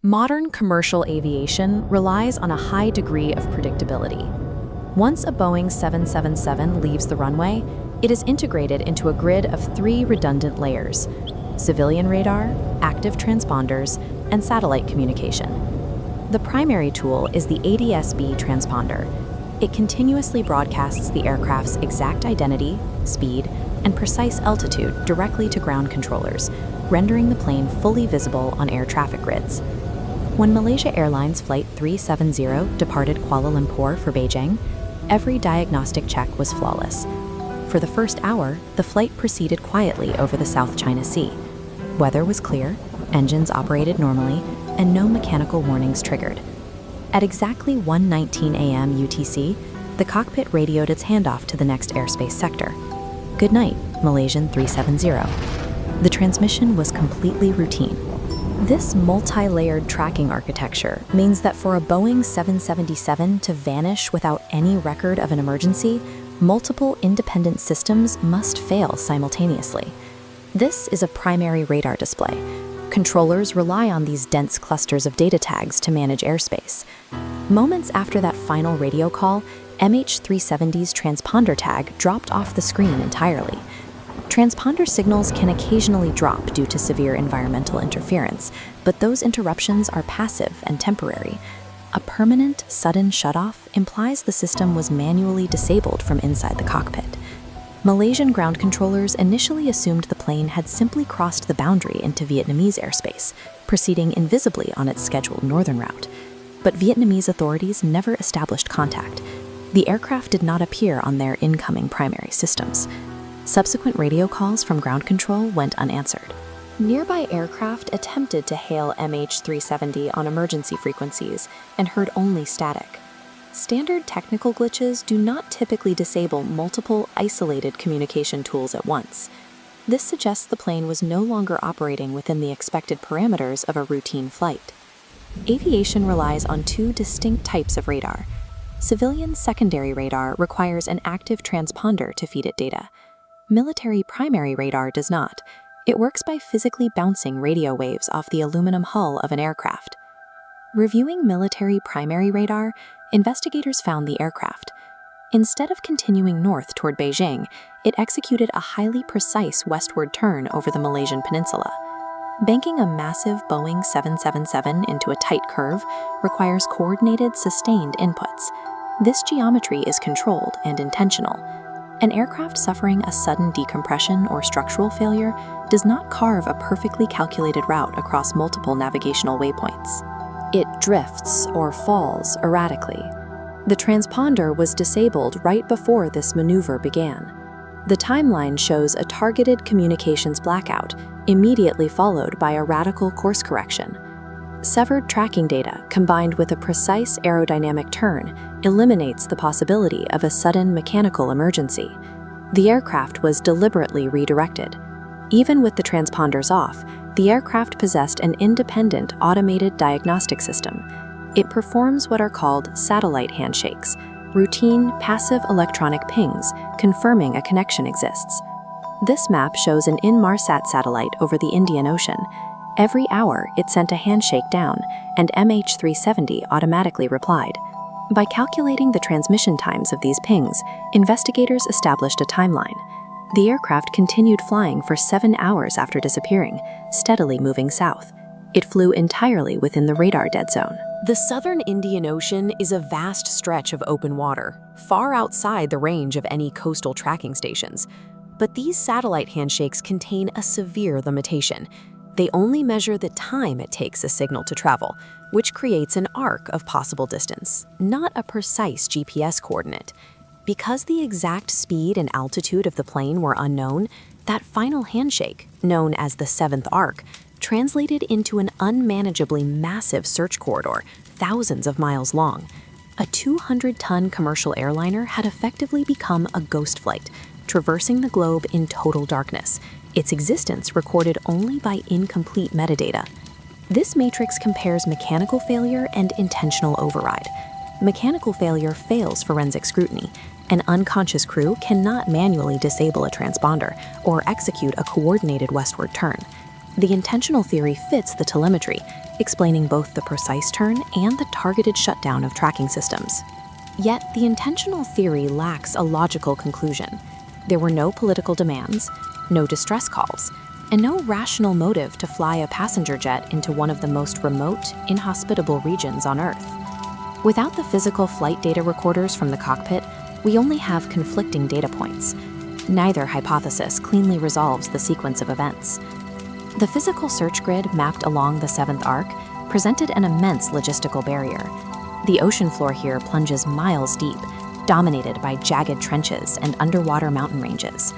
Modern commercial aviation relies on a high degree of predictability. Once a Boeing 777 leaves the runway, it is integrated into a grid of 3 redundant layers: civilian radar, active transponders, and satellite communication. The primary tool is the ADS-B transponder. It continuously broadcasts the aircraft's exact identity, speed, and precise altitude directly to ground controllers, rendering the plane fully visible on air traffic grids. When Malaysia Airlines Flight 370 departed Kuala Lumpur for Beijing, every diagnostic check was flawless. For the first hour, the flight proceeded quietly over the South China Sea. Weather was clear, engines operated normally, and no mechanical warnings triggered. At exactly 1:19 a.m. UTC, the cockpit radioed its handoff to the next airspace sector. "Good night, Malaysian 370. The transmission was completely routine. This multi-layered tracking architecture means that for a Boeing 777 to vanish without any record of an emergency, multiple independent systems must fail simultaneously. This is a primary radar display. Controllers rely on these dense clusters of data tags to manage airspace. Moments after that final radio call, MH370's transponder tag dropped off the screen entirely. Transponder signals can occasionally drop due to severe environmental interference, but those interruptions are passive and temporary. A permanent, sudden shutoff implies the system was manually disabled from inside the cockpit. Malaysian ground controllers initially assumed the plane had simply crossed the boundary into Vietnamese airspace, proceeding invisibly on its scheduled northern route. But Vietnamese authorities never established contact. The aircraft did not appear on their incoming primary systems. Subsequent radio calls from ground control went unanswered. Nearby aircraft attempted to hail MH370 on emergency frequencies and heard only static. Standard technical glitches do not typically disable multiple isolated communication tools at once. This suggests the plane was no longer operating within the expected parameters of a routine flight. Aviation relies on 2 distinct types of radar. Civilian secondary radar requires an active transponder to feed it data. Military primary radar does not. It works by physically bouncing radio waves off the aluminum hull of an aircraft. Reviewing military primary radar, investigators found the aircraft. Instead of continuing north toward Beijing, it executed a highly precise westward turn over the Malaysian peninsula. Banking a massive Boeing 777 into a tight curve requires coordinated, sustained inputs. This geometry is controlled and intentional. An aircraft suffering a sudden decompression or structural failure does not carve a perfectly calculated route across multiple navigational waypoints. It drifts or falls erratically. The transponder was disabled right before this maneuver began. The timeline shows a targeted communications blackout, immediately followed by a radical course correction. Severed tracking data combined with a precise aerodynamic turn eliminates the possibility of a sudden mechanical emergency. The aircraft was deliberately redirected. Even with the transponders off, the aircraft possessed an independent automated diagnostic system. It performs what are called satellite handshakes, routine passive electronic pings confirming a connection exists. This map shows an Inmarsat satellite over the Indian Ocean. Every hour, it sent a handshake down, and MH370 automatically replied. By calculating the transmission times of these pings, investigators established a timeline. The aircraft continued flying for 7 hours after disappearing, steadily moving south. It flew entirely within the radar dead zone. The southern Indian Ocean is a vast stretch of open water, far outside the range of any coastal tracking stations. But these satellite handshakes contain a severe limitation. They only measure the time it takes a signal to travel, which creates an arc of possible distance, not a precise GPS coordinate. Because the exact speed and altitude of the plane were unknown, that final handshake, known as the 7th arc, translated into an unmanageably massive search corridor, thousands of miles long. A 200-ton commercial airliner had effectively become a ghost flight, traversing the globe in total darkness, its existence recorded only by incomplete metadata. This matrix compares mechanical failure and intentional override. Mechanical failure fails forensic scrutiny. An unconscious crew cannot manually disable a transponder or execute a coordinated westward turn. The intentional theory fits the telemetry, explaining both the precise turn and the targeted shutdown of tracking systems. Yet, the intentional theory lacks a logical conclusion. There were no political demands, no distress calls, and no rational motive to fly a passenger jet into one of the most remote, inhospitable regions on Earth. Without the physical flight data recorders from the cockpit, we only have conflicting data points. Neither hypothesis cleanly resolves the sequence of events. The physical search grid mapped along the 7th arc presented an immense logistical barrier. The ocean floor here plunges miles deep, dominated by jagged trenches and underwater mountain ranges.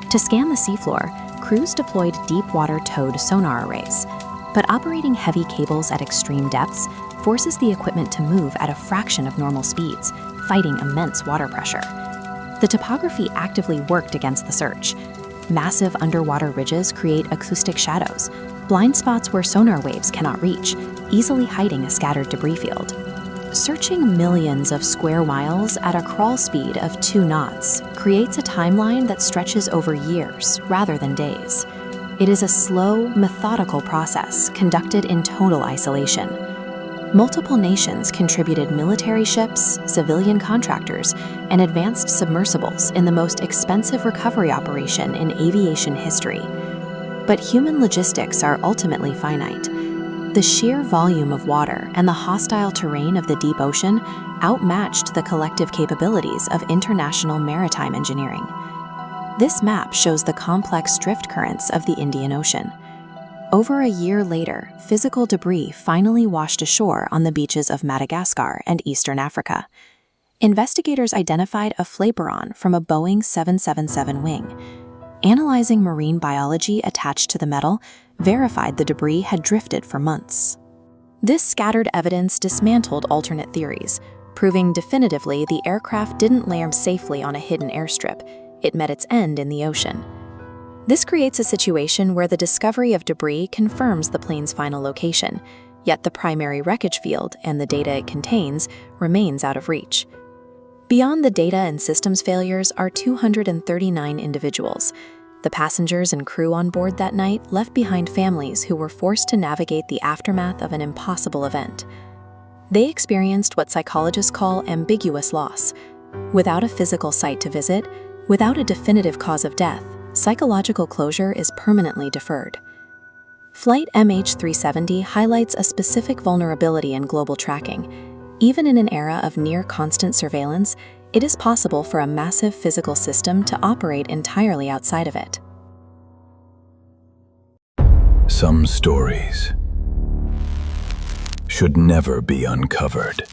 To scan the seafloor, crews deployed deep-water towed sonar arrays, but operating heavy cables at extreme depths forces the equipment to move at a fraction of normal speeds, fighting immense water pressure. The topography actively worked against the search. Massive underwater ridges create acoustic shadows, blind spots where sonar waves cannot reach, easily hiding a scattered debris field. Searching millions of square miles at a crawl speed of 2 knots creates a timeline that stretches over years rather than days. It is a slow, methodical process conducted in total isolation. Multiple nations contributed military ships, civilian contractors, and advanced submersibles in the most expensive recovery operation in aviation history. But human logistics are ultimately finite. The sheer volume of water and the hostile terrain of the deep ocean outmatched the collective capabilities of international maritime engineering. This map shows the complex drift currents of the Indian Ocean. Over a year later, physical debris finally washed ashore on the beaches of Madagascar and Eastern Africa. Investigators identified a flaperon from a Boeing 777 wing. Analyzing marine biology attached to the metal verified the debris had drifted for months. This scattered evidence dismantled alternate theories, proving definitively the aircraft didn't land safely on a hidden airstrip. It met its end in the ocean. This creates a situation where the discovery of debris confirms the plane's final location, yet the primary wreckage field and the data it contains remains out of reach. Beyond the data and systems failures are 239 individuals. The passengers and crew on board that night left behind families who were forced to navigate the aftermath of an impossible event. They experienced what psychologists call ambiguous loss. Without a physical site to visit, without a definitive cause of death, psychological closure is permanently deferred. Flight MH370 highlights a specific vulnerability in global tracking. Even in an era of near-constant surveillance, it is possible for a massive physical system to operate entirely outside of it. Some stories should never be uncovered.